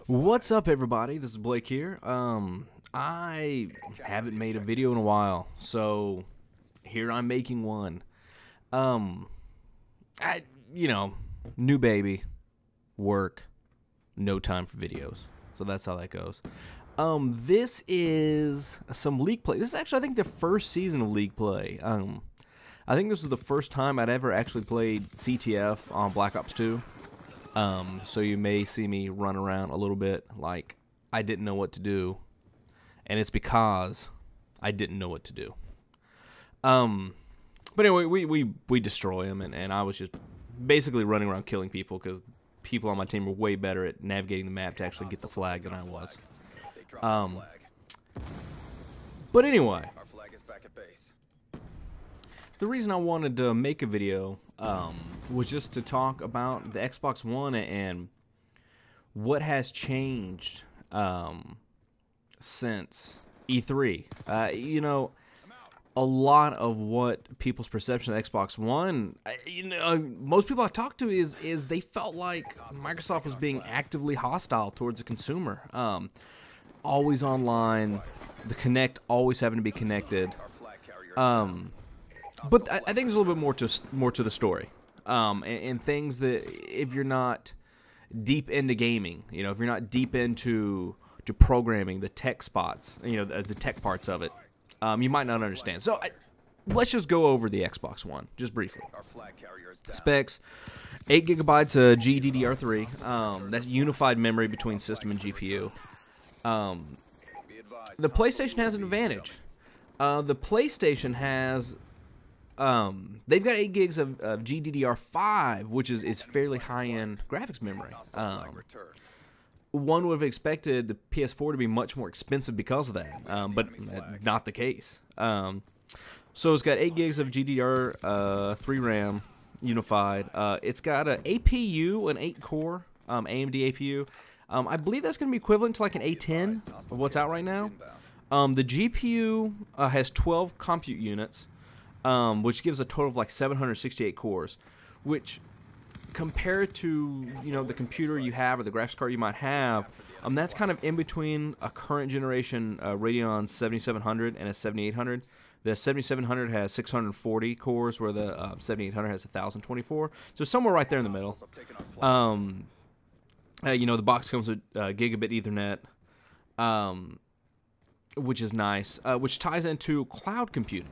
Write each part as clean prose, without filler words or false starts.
What's up, everybody? This is Blake here. I haven't made a video in a while, so here I'm making one. I, new baby, work, no time for videos. So that's how that goes. This is some League Play. This is actually, I think, the first season of League Play. I think this was the first time I'd ever actually played CTF on Black Ops 2. So you may see me run around a little bit like I didn't know what to do, and it's because I didn't know what to do. But anyway, we destroy them, and I was just basically running around killing people because people on my team were way better at navigating the map to actually get the flag than I was. But anyway, the reason I wanted to make a video was just to talk about the Xbox One and what has changed since E3. A lot of what people's perception of Xbox One, most people I've talked to is they felt like Microsoft was being actively hostile towards the consumer. Always online, the Kinect always having to be connected. But I think there's a little bit more to the story, and things that if you're not deep into gaming, if you're not deep into programming, the tech spots, the tech parts of it, you might not understand. So let's just go over the Xbox One just briefly. Specs: 8 gigabytes of GDDR3. That's unified memory between system and GPU. The PlayStation has an advantage. The PlayStation has they've got 8 gigs of GDDR5, which is fairly high-end graphics memory. One would have expected the PS4 to be much more expensive because of that, but not the case. So it's got 8 gigs of GDDR3 RAM unified. It's got an APU, an 8-core AMD APU. I believe that's going to be equivalent to like an A10 of what's out right now. The GPU has 12 compute units, which gives a total of like 768 cores, which compared to the computer you have or the graphics card you might have, that's kind of in between a current generation Radeon 7700 and a 7800. The 7700 has 640 cores, where the 7800 has 1024. So somewhere right there in the middle. The box comes with gigabit Ethernet, which is nice, which ties into cloud computing.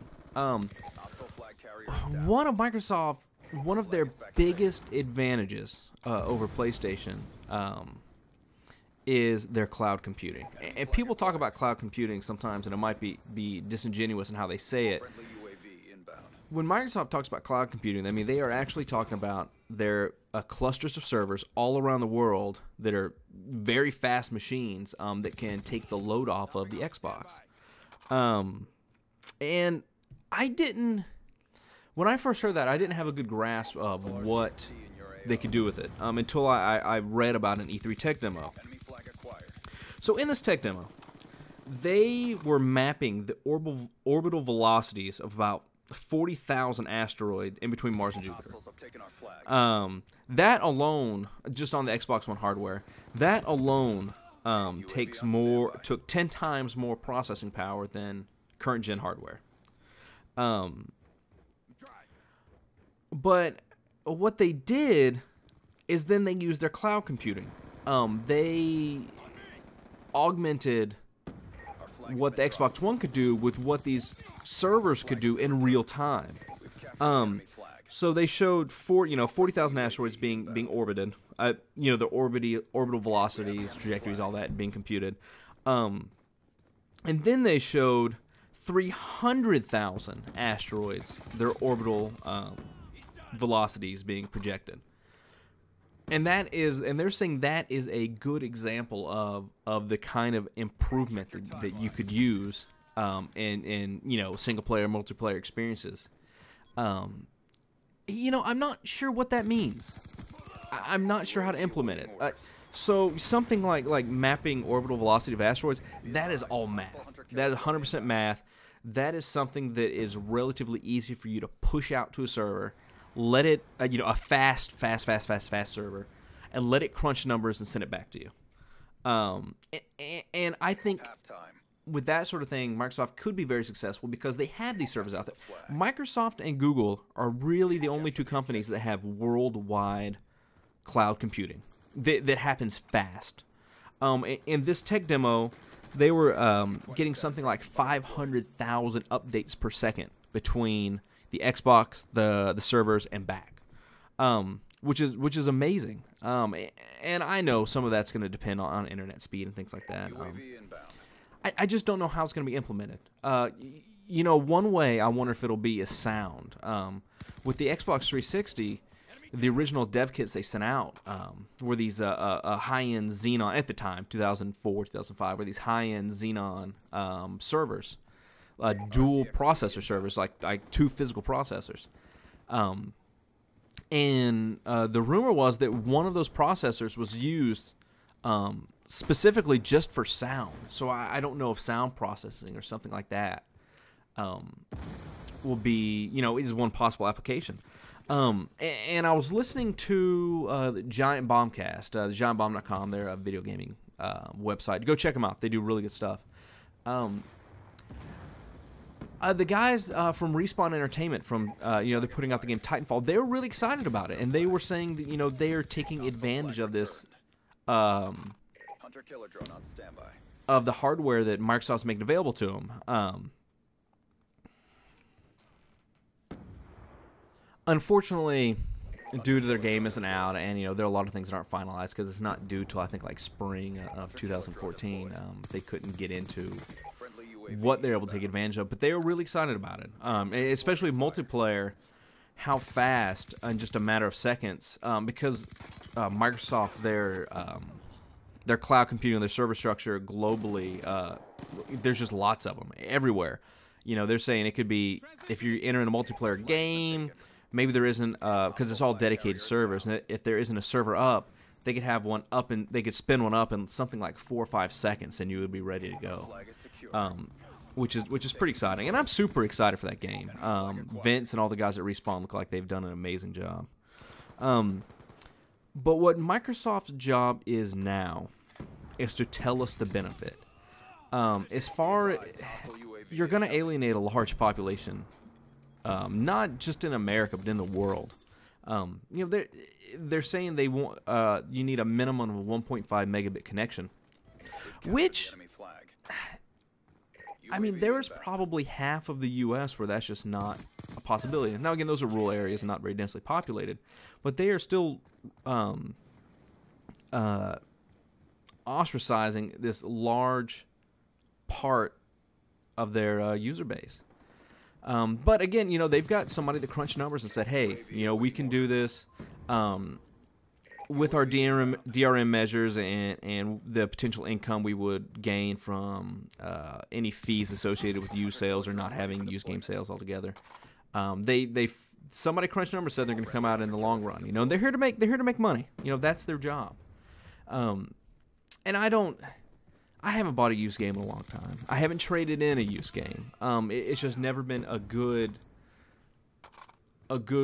One of their biggest advantages over PlayStation is their cloud computing. And people talk about cloud computing sometimes, and it might be disingenuous in how they say it. When Microsoft talks about cloud computing, they are actually talking about their clusters of servers all around the world that are very fast machines that can take the load off of the Xbox. And when I first heard that, I didn't have a good grasp of what they could do with it until I read about an E3 tech demo. So in this tech demo, they were mapping the orbital velocities of about 40,000 asteroid in between Mars and Jupiter. That alone, just on the Xbox One hardware, that alone took 10 times more processing power than current gen hardware. But what they did is then they used their cloud computing. They augmented what the Xbox One could do with what these servers could do in real time. So they showed 40,000 asteroids being orbited. The orbital velocities, trajectories, all that being computed. And then they showed 300,000 asteroids, their orbital velocities being projected. And they're saying that is a good example of the kind of improvement that you could use in single player, multiplayer experiences. I'm not sure what that means. I'm not sure how to implement it. So something like mapping orbital velocity of asteroids, that is all math. That is 100% math. That is something that is relatively easy for you to push out to a server. Let it, a fast server, and let it crunch numbers and send it back to you. And I think with that sort of thing, Microsoft could be very successful because they have these servers out there. Microsoft and Google are really the only two companies that have worldwide cloud computing that happens fast. In this tech demo, they were getting something like 500,000 updates per second between the Xbox, the servers, and back, which is amazing. And I know some of that's going to depend on internet speed and things like that. I just don't know how it's going to be implemented. One way I wonder if it'll be is sound. With the Xbox 360, the original dev kits they sent out were these high-end Xenon, at the time, 2004, 2005, were these high-end Xenon servers, dual processor servers, like two physical processors. And the rumor was that one of those processors was used specifically just for sound. So I don't know if sound processing or something like that will be, is one possible application. And I was listening to the Giant Bombcast, giantbomb.com, they're a video gaming website. Go check them out. They do really good stuff. The guys from Respawn Entertainment, they're putting out the game Titanfall, they were really excited about it. And they were saying that, they are taking advantage of this, Hunter-killer drone on standby. Of the hardware that Microsoft's making available to them. Unfortunately, due to their game isn't out, and there are a lot of things that aren't finalized because it's not due till I think like spring of 2014. They couldn't get into what they're able to take advantage of, but they were really excited about it, especially multiplayer. How fast in just a matter of seconds, because Microsoft their cloud computing, their server structure globally, there's just lots of them everywhere. They're saying it could be if you're entering a multiplayer game. Maybe there isn't, because it's all dedicated servers, and if there isn't a server up, they could have one up, and they could spin one up in something like 4 or 5 seconds, and you would be ready to go, which is pretty exciting, and I'm super excited for that game. Vince and all the guys at Respawn look like they've done an amazing job. But what Microsoft's job is now is to tell us the benefit. As far you're going to alienate a large population. Not just in America, but in the world. They're saying they want you need a minimum of a 1.5 megabit connection, which there's probably half of the U.S. where that's just not a possibility. Now, again, those are rural areas and not very densely populated, but they are still ostracizing this large part of their user base. But again, they've got somebody that crunched numbers and said, hey, we can do this with our DRM measures and the potential income we would gain from any fees associated with used sales or not having used game sales altogether. Somebody crunched numbers, said they're going to come out in the long run. They're here to make money. That's their job. And I haven't bought a used game in a long time. I haven't traded in a used game. It's just never been a good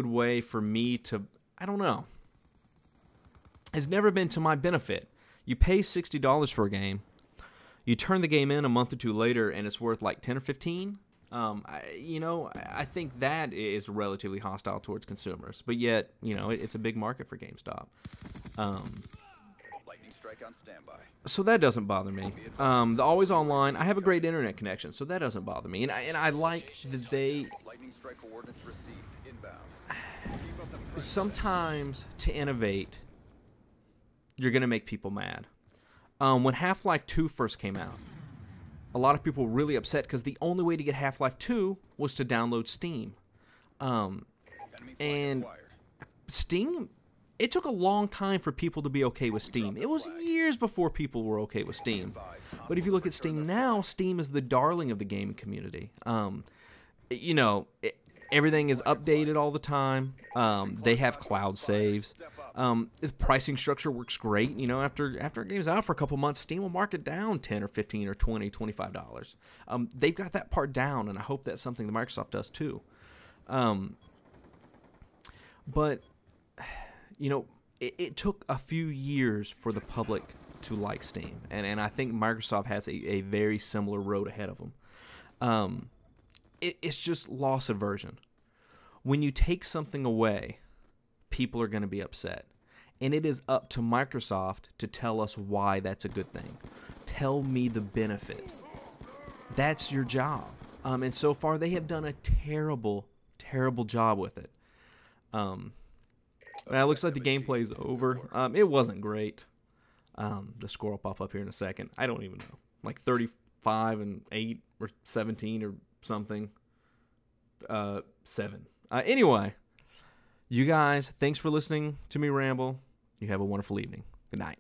way for me to, I don't know. It's never been to my benefit. You pay $60 for a game. You turn the game in a month or two later, and it's worth like 10 or 15. I think that is relatively hostile towards consumers. But yet, it's a big market for GameStop. On standby. So that doesn't bother me. The always online, I have a great internet connection, so that doesn't bother me. And I like that they sometimes to innovate, you're going to make people mad. When Half-Life 2 first came out, a lot of people were really upset because the only way to get Half-Life 2 was to download Steam. And Steam, it took a long time for people to be okay with Steam. It was years before people were okay with Steam. But if you look at Steam now, Steam is the darling of the gaming community. Everything is updated all the time. They have cloud saves. The pricing structure works great. After a game's out for a couple months, Steam will mark it down $10 or $15 or $20, $25. They've got that part down, and I hope that's something that Microsoft does too. But it took a few years for the public to like Steam. And I think Microsoft has a very similar road ahead of them. It's just loss aversion. When you take something away, people are going to be upset. And it is up to Microsoft to tell us why that's a good thing. Tell me the benefit. That's your job. And so far, they have done a terrible, terrible job with it. Now, it looks like the gameplay is over. It wasn't great. The score will pop up here in a second. I don't even know. Like 35-8 or 17 or something. 7. Anyway, you guys, thanks for listening to me ramble. You have a wonderful evening. Good night.